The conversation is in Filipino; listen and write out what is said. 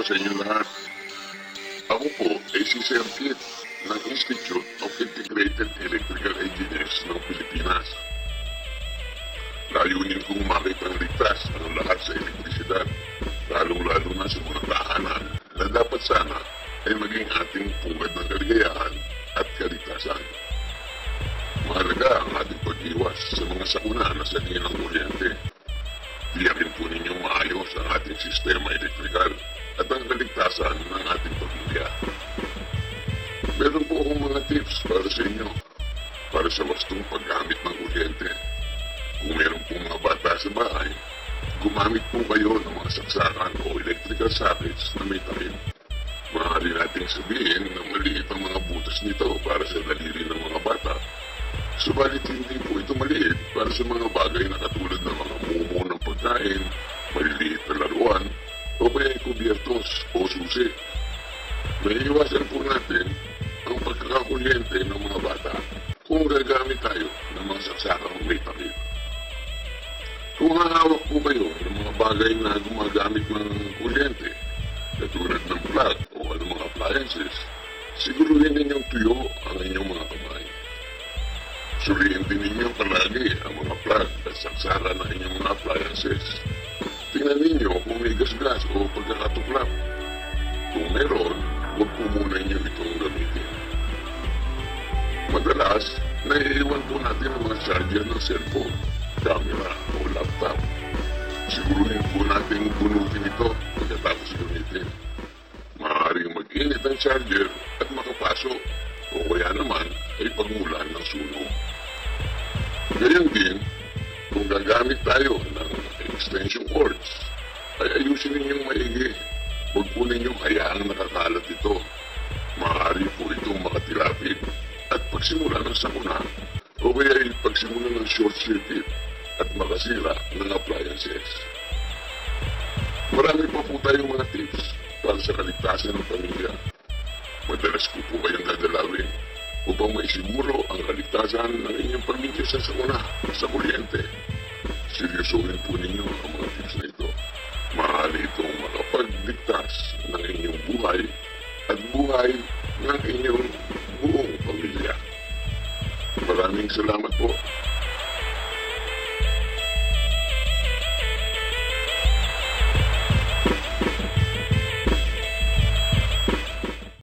sa inyo lahat. Ako po ay si Sir Kit ng Institute of Integrated Electrical Engineers ng Pilipinas. Layunin kong makitang ligtas ang lahat sa elektrisidad, lalong-lalo na sa mga tahanan na dapat sana ay maging ating pungad ng kaligayahan at kaligtasan. Mahalaga ang ating pag-iwas sa mga sakuna na sa ng kuryente. Tiyakin po ninyong maayos ang ating sistema elektrikal at ang kaligtasan ng ating pamilya. Meron po akong mga tips para sa inyo, para sa wastong paggamit ng kuryente. Kung meron pong mga bata sa bahay, gumamit po kayo ng mga saksakan o electrical sockets na may takip. Maaari nating sabihin na maliit ang mga butas nito para sa daliri ng mga bata. Subalit hindi po ito maliit para sa mga bagay na katulad ng mga mumo ng pagkain, maliliit na laruan, o kaya kubyertos o susi. May iwasan po natin ang pagkakakuryente ng mga bata kung gagamit tayo ng mga saksakang may takip. Kung hahawak po kayo ng mga bagay na gumagamit ng kuryente, katulad ng plug o anumang appliances, siguruhin ninyong tuyo ang inyong mga kamay. Suriin din ninyo palagi ang mga plug at saksara ng inyong mga appliances. Tingnan ninyo kung may gasgas o pagkakatuklap. Kung meron, huwag po muna ninyo itong gamitin. Madalas, naiiwan po natin ang mga charger ng cellphone, camera o laptop. Siguruhin po natin bunutin ito pagkatapos gamitin. Maaaring mag-init ang charger at makapasok o kaya naman ay pagmulan ng sunog. Gayon din, kung gagamit tayo ng extension cords, ay ayusin ninyong maigi. Huwag po ninyong hayaang nakakalat ito. Maaari po itong makatilapid at pagsimula ng sakuna o kaya ay pagsimula ng short circuit at makasira ng appliances. Marami pa po tayong mga tips para sa kaligtasan ng pamilya. Madalas ko po kayong dadalawin upang maisiguro ang kaligtasan ng inyong pamilya sa sakuna, sa kuryente. Seryosohin po ninyo ang mga tips na ito. Maaari itong makapagligtas ng inyong buhay at buhay ng inyong buong pamilya. Maraming salamat po.